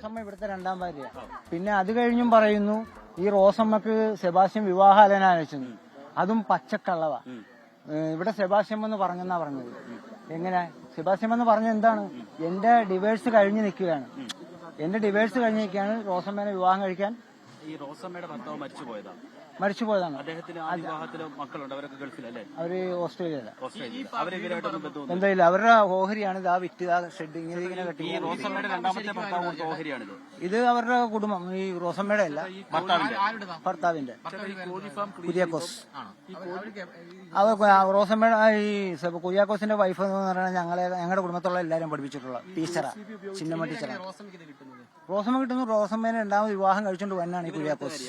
റോസമ്മ ഇവിടുത്തെ രണ്ടാം ഭാര്യ. പിന്നെ അത് കഴിഞ്ഞും പറയുന്നു ഈ റോസമ്മക്ക് സെബാസ്റ്റ്യൻ വിവാഹാലോചന, അതും പച്ചക്കള്ളവാ. ഇവിടെ സെബാസ്റ്റ്യൻ എന്ന് പറഞ്ഞെന്നാ പറഞ്ഞത്. എങ്ങനെ സെബാസ്റ്റ്യൻ എന്ന് പറഞ്ഞ എന്താണ്? എന്റെ ഡിവേഴ്സ് കഴിഞ്ഞ് നിൽക്കുകയാണ്, എന്റെ ഡിവേഴ്സ് കഴിഞ്ഞ് നിൽക്കുകയാണ്. റോസമ്മേനെ വിവാഹം കഴിക്കാൻ ഈ റോസമ്മയുടെ ഭർത്താവ് മരിച്ചുപോയതാണ്. അദ്ദേഹത്തിന് മക്കളുണ്ട്, അവരൊക്കെ ഗൾഫിലല്ലേ? അവര് ഓസ്ട്രേലിയയില. ബന്ധമില്ല, അവരുടെ ഓഹരിയാണ് ഇതാ വിറ്റ് ഷെഡിങ് ഇങ്ങനെ കെട്ടി. റോസമ്മയുടെ രണ്ടാമത്തെ ഭർത്താവ് ഓഹരിയാണിത്. ഇത് അവരുടെ കുടുംബം, ഈ റോസമ്മയുടെ അല്ല, ഭർത്താവിന്റെ കുര്യാക്കോസ്. റോസമ്മയുടെ ഈ കുര്യാക്കോസിന്റെ വൈഫ് എന്ന് പറഞ്ഞാൽ ഞങ്ങളുടെ കുടുംബത്തുള്ള എല്ലാവരും പഠിപ്പിച്ചിട്ടുള്ള ടീച്ചറാ, ചിന്നമ്മ ടീച്ചറാ. റോസമ്മ കിട്ടുന്നു. റോസമ്മേനെ രണ്ടാമത് വിവാഹം കഴിച്ചോണ്ട് വന്നാണ് ഈ കുര്യാക്കോസ്.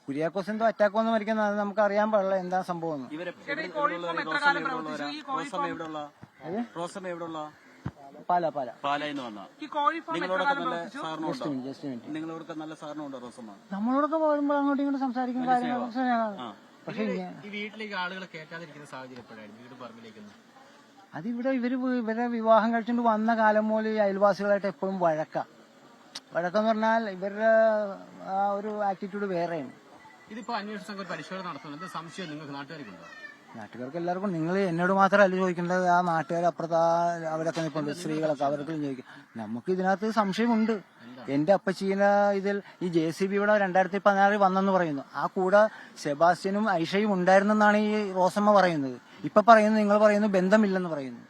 കുര്യാക്കോസ് എന്തോ അറ്റാക്ക് വന്ന് മരിക്കുന്നത്, അത് നമുക്ക് അറിയാൻ പാടില്ല എന്താ സംഭവം. പാല നമ്മളോടൊക്കെ പോകുമ്പോൾ അങ്ങോട്ടും ഇങ്ങോട്ടും സംസാരിക്കുന്ന കാര്യങ്ങൾ. പക്ഷെ വീട്ടിലേക്ക് ആളുകളെ കേട്ടാതിരിക്കുന്ന സാഹചര്യം അതിവിടെ ഇവരെ വിവാഹം കഴിച്ചുകൊണ്ട് വന്ന കാലം മുതൽ ഈ അയൽവാസികളായിട്ട് എപ്പോഴും വഴക്കെന്ന് പറഞ്ഞാൽ ഇവരുടെ ആ ഒരു ആറ്റിറ്റ്യൂഡ് വേറെയാണ്. ഇതിപ്പോ അന്വേഷണ സംഘം പരിശോധന നടത്തുന്നത് സംശയം നിങ്ങൾക്ക് നാട്ടുകാർക്കുണ്ടോ? നാട്ടുകാർക്ക് എല്ലാവർക്കും. നിങ്ങൾ എന്നോട് മാത്രമല്ല ചോദിക്കേണ്ടത്, ആ നാട്ടുകാർ അപ്പുറത്ത് അവരൊക്കെ നിൽപ്പുണ്ട്, സ്ത്രീകളൊക്കെ, അവർക്ക് ചോദിക്കും. നമുക്ക് ഇതിനകത്ത് സംശയമുണ്ട്. എന്റെ അപ്പച്ചീന ഇതിൽ ഈ JCB ഇവിടെ 2016 വന്നെന്ന് പറയുന്നു. ആ കൂടെ സെബാസ്റ്റ്യനും ഐഷയും ഉണ്ടായിരുന്നെന്നാണ് ഈ റോസമ്മ പറയുന്നത്. ഇപ്പൊ പറയുന്നു, നിങ്ങൾ പറയുന്നു ബന്ധമില്ലെന്ന് പറയുന്നു.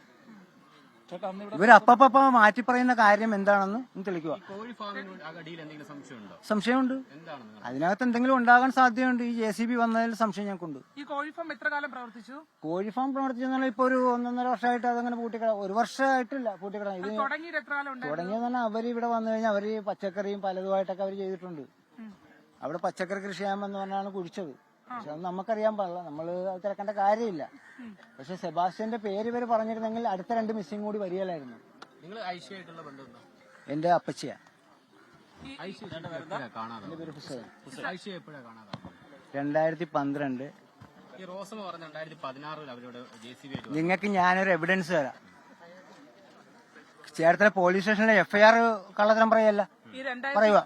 ഇവരപ്പ മാറ്റി പറയുന്ന കാര്യം എന്താണെന്ന് തെളിക്കുക. സംശയമുണ്ട്, അതിനകത്ത് എന്തെങ്കിലും ഉണ്ടാകാൻ സാധ്യതയുണ്ട്. ഈ JCB വന്നതിൽ സംശയം ഞങ്ങൾക്കുണ്ട്. ഈ കോഴി ഫാം എത്ര കാലം പ്രവർത്തിച്ചു? കോഴി ഫാം പ്രവർത്തിച്ചെന്നാൽ ഇപ്പൊ ഒരു 1.5 വർഷമായിട്ട് അതങ്ങനെ പൂട്ടിക്കട. 1 വർഷമായിട്ടില്ല പൂട്ടിക്കട. ഇത് തുടങ്ങിയത് തന്നെ അവര് ഇവിടെ വന്നു കഴിഞ്ഞാൽ അവര് പച്ചക്കറിയും പലതുമായിട്ടൊക്കെ അവര് ചെയ്തിട്ടുണ്ട്. അവിടെ പച്ചക്കറി കൃഷി ചെയ്യാമെന്ന് പറഞ്ഞാണ് കുഴിച്ചത്. പക്ഷെ അത് നമുക്കറിയാൻ പാടില്ല, നമ്മൾ അത് തിരക്കേണ്ട കാര്യമില്ല. പക്ഷെ സെബാസ്റ്റ്യന്റെ പേര് ഇവര് പറഞ്ഞിരുന്നെങ്കിൽ അടുത്ത 2 മിസ്സിംഗ് കൂടി വരികയില്ലായിരുന്നു. എന്റെ അപ്പച്ചിയാ. 2012. നിങ്ങൾക്ക് ഞാനൊരു എവിഡൻസ് തരാം. ചേർത്തല പോലീസ് സ്റ്റേഷനിലെ FIR കള്ളത്തരം പറയല്ല, പറയുക.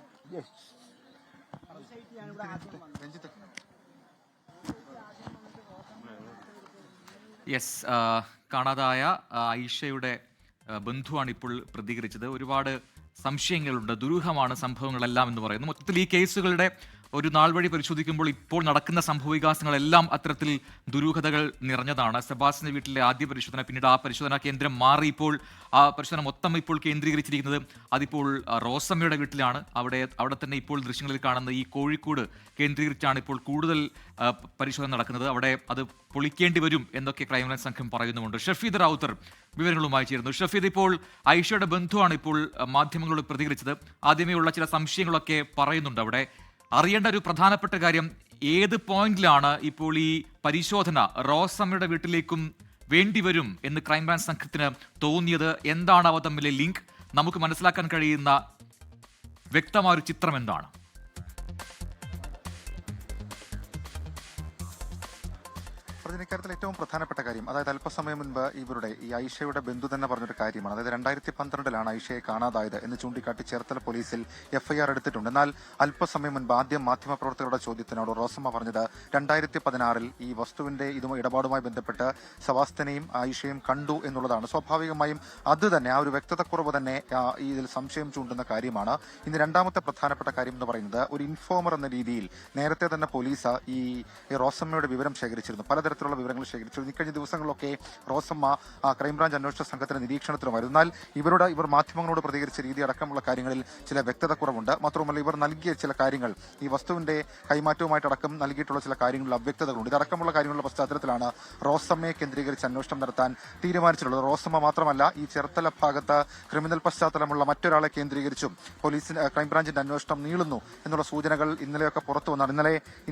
യെസ്, കാണാതായ ഐഷയുടെ ബന്ധുവാണ് ഇപ്പോൾ പ്രതികരിച്ചത്. ഒരുപാട് സംശയങ്ങളുണ്ട്, ദുരൂഹമാണ് സംഭവങ്ങളെല്ലാം എന്ന് പറയുന്നു. മൊത്തത്തിൽ ഈ കേസുകളുടെ ഒരു നാൾ വഴി പരിശോധിക്കുമ്പോൾ ഇപ്പോൾ നടക്കുന്ന സംഭവവികാസങ്ങളെല്ലാം അത്തരത്തിൽ ദുരൂഹതകൾ നിറഞ്ഞതാണ്. സെബാസ്റ്റ്യന്റെ വീട്ടിലെ ആദ്യ പരിശോധന, പിന്നീട് ആ പരിശോധനാ കേന്ദ്രം മാറി ഇപ്പോൾ ആ പരിശോധന മൊത്തം ഇപ്പോൾ കേന്ദ്രീകരിച്ചിരിക്കുന്നത് അതിപ്പോൾ റോസമ്മയുടെ വീട്ടിലാണ്. അവിടെ തന്നെ ഇപ്പോൾ ദൃശ്യങ്ങളിൽ കാണുന്ന ഈ കോഴിക്കോട് കേന്ദ്രീകരിച്ചാണ് ഇപ്പോൾ കൂടുതൽ പരിശോധന നടക്കുന്നത്. അവിടെ അത് പൊളിക്കേണ്ടി വരും എന്നൊക്കെ ക്രൈംബ്രാഞ്ച് സംഘം പറയുന്നുമുണ്ട്. ഷഫീദ് റാവുത്തർ വിവരങ്ങളുമായി ചേരുന്നു. ഷഫീദ്, ഇപ്പോൾ ഐഷയുടെ ബന്ധുവാണ് ഇപ്പോൾ മാധ്യമങ്ങളോട് പ്രതികരിച്ചത്. ആദ്യമേ ഉള്ള ചില സംശയങ്ങളൊക്കെ പറയുന്നുണ്ട്. അവിടെ അറിയേണ്ട ഒരു പ്രധാനപ്പെട്ട കാര്യം, ഏത് പോയിന്റിലാണ് ഇപ്പോൾ ഈ പരിശോധന റോസമ്മയുടെ വീട്ടിലേക്കും വേണ്ടിവരും എന്ന് ക്രൈംബ്രാഞ്ച് സംഘത്തിന് തോന്നിയത്? എന്താണ് അവ തമ്മിലെ ലിങ്ക്? നമുക്ക് മനസ്സിലാക്കാൻ കഴിയുന്ന വ്യക്തമായൊരു ചിത്രം എന്താണ്? ഇക്കാര്യത്തിൽ ഏറ്റവും പ്രധാനപ്പെട്ട കാര്യം, അതായത് അല്പസമയം മുൻപ് ഇവരുടെ ഈ ഐഷയുടെ ബന്ധു തന്നെ പറഞ്ഞൊരു കാര്യമാണ്. അതായത് 2012 ഐഷയെ കാണാതായത് എന്ന് ചൂണ്ടിക്കാട്ടി ചേർത്തല പോലീസിൽ FIR എടുത്തിട്ടുണ്ട്. എന്നാൽ അല്പസമയം മുൻപ് ആദ്യം മാധ്യമപ്രവർത്തകരുടെ ചോദ്യത്തിനോട് റോസമ്മ പറഞ്ഞത് 2016 ഈ വസ്തുവിന്റെ ഇടപാടുമായി ബന്ധപ്പെട്ട് സെബാസ്റ്റ്യനെയും ഐഷയും കണ്ടു എന്നുള്ളതാണ്. സ്വാഭാവികമായും അത് തന്നെ ആ ഒരു വ്യക്തതക്കുറവ് തന്നെ ഇതിൽ സംശയം ചൂണ്ടുന്ന കാര്യമാണ്. ഇന്ന് രണ്ടാമത്തെ പ്രധാനപ്പെട്ട കാര്യം എന്ന് പറയുന്നത്, ഒരു ഇൻഫോമർ എന്ന രീതിയിൽ നേരത്തെ തന്നെ പോലീസ് ഈ റോസമ്മയുടെ വിവരം ശേഖരിച്ചിരുന്നു, പലതരത്തിലുള്ള വിവരങ്ങൾ ശേഖരിച്ചിരുന്നു. ഇക്കഴിഞ്ഞ ദിവസങ്ങളിലൊക്കെ റോസമ്മ ക്രൈംബ്രാഞ്ച് അന്വേഷണ സംഘത്തിന്റെ നിരീക്ഷണത്തിലുമായിരുന്നു. എന്നാൽ ഇവർ മാധ്യമങ്ങളോട് പ്രതികരിച്ച രീതി അടക്കമുള്ള കാര്യങ്ങളിൽ ചില വ്യക്തതക്കുറവുണ്ട്. മാത്രമല്ല, ഇവർ നൽകിയ ചില കാര്യങ്ങൾ, ഈ വസ്തുവിന്റെ കൈമാറ്റവുമായിട്ടടക്കം നൽകിയിട്ടുള്ള ചില കാര്യങ്ങളിൽ അവ്യക്തതകളുണ്ട്. ഇതടക്കമുള്ള കാര്യങ്ങളുടെ പശ്ചാത്തലത്തിലാണ് റോസമ്മയെ കേന്ദ്രീകരിച്ച് അന്വേഷണം നടത്താൻ തീരുമാനിച്ചിട്ടുള്ളത്. റോസമ്മ മാത്രമല്ല, ഈ ചേർത്തല ഭാഗത്ത് ക്രിമിനൽ പശ്ചാത്തലമുള്ള മറ്റൊരാളെ കേന്ദ്രീകരിച്ചും ക്രൈംബ്രാഞ്ചിന്റെ അന്വേഷണം നീളുന്നു എന്നുള്ള സൂചനകൾ ഇന്നലെയൊക്കെ പുറത്തു വന്നാണ്.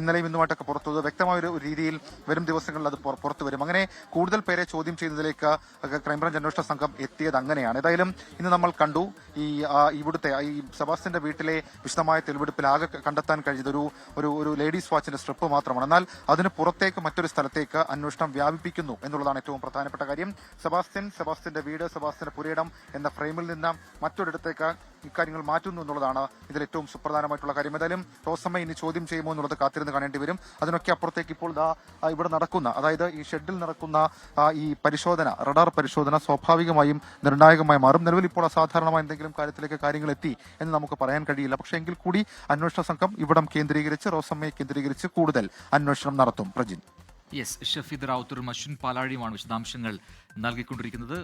ഇന്നലെയും ഇന്നുമായിട്ടൊക്കെ പുറത്തു വന്നത്. വ്യക്തമായ ഒരു രീതിയിൽ വരും ദിവസങ്ങളിൽ അത് പുറത്തു വരും. അങ്ങനെ കൂടുതൽ പേരെ ചോദ്യം ചെയ്യുന്നതിലേക്ക് ക്രൈംബ്രാഞ്ച് അന്വേഷണ സംഘം എത്തിയത് അങ്ങനെയാണ്. ഏതായാലും ഇന്ന് നമ്മൾ കണ്ടു ഇവിടുത്തെ ഈ സെബാസ്റ്റ്യന്റെ വീട്ടിലെ വിശദമായ തെളിവെടുപ്പിൽ ആകെ കണ്ടെത്താൻ കഴിഞ്ഞത് ഒരു ലേഡീസ് വാച്ചിന്റെ സ്ട്രിപ്പ് മാത്രമാണ്. എന്നാൽ അതിന് പുറത്തേക്ക് മറ്റൊരു സ്ഥലത്തേക്ക് അന്വേഷണം വ്യാപിപ്പിക്കുന്നു എന്നുള്ളതാണ് ഏറ്റവും പ്രധാനപ്പെട്ട കാര്യം. സെബാസ്റ്റ്യന്റെ വീട്, സെബാസ്റ്റ്യന്റെ പുരയിടം എന്ന ഫ്രെയിമിൽ നിന്ന് മറ്റൊരിടത്തേക്ക് ഇക്കാര്യങ്ങൾ മാറ്റുന്നു എന്നുള്ളതാണ് ഇതിൽ ഏറ്റവും സുപ്രധാനമായിട്ടുള്ള കാര്യം. ഏതായാലും റോസമ്മ ഇനി ചോദ്യം ചെയ്യുമോ എന്നുള്ളത് കാത്തിരുന്ന് കാണേണ്ടി വരും. അതിനൊക്കെ അപ്പുറത്തേക്ക് ഇപ്പോൾ ഇവിടെ നടക്കുന്ന, അതായത് ഈ ഷെഡിൽ നടക്കുന്ന ഈ പരിശോധന, റഡാർ പരിശോധന സ്വാഭാവികമായും നിർണായകമായി മാറും. നിലവിൽ ഇപ്പോൾ അസാധാരണമായ എന്തെങ്കിലും കാര്യത്തിലേക്ക് കാര്യങ്ങൾ എത്തി എന്ന് നമുക്ക് പറയാൻ കഴിയില്ല. പക്ഷേ എങ്കിൽ കൂടി അന്വേഷണ സംഘം ഇവിടം കേന്ദ്രീകരിച്ച്, റോസമ്മയെ കേന്ദ്രീകരിച്ച് കൂടുതൽ അന്വേഷണം നടത്തും. പ്രജിൻ. യെസ്, ഷഫീദ് റാവുത്തറും അശ്വിൻ പാലാഴിയുമാണ് വിശദാംശങ്ങൾ നൽകിക്കൊണ്ടിരിക്കുന്നത്.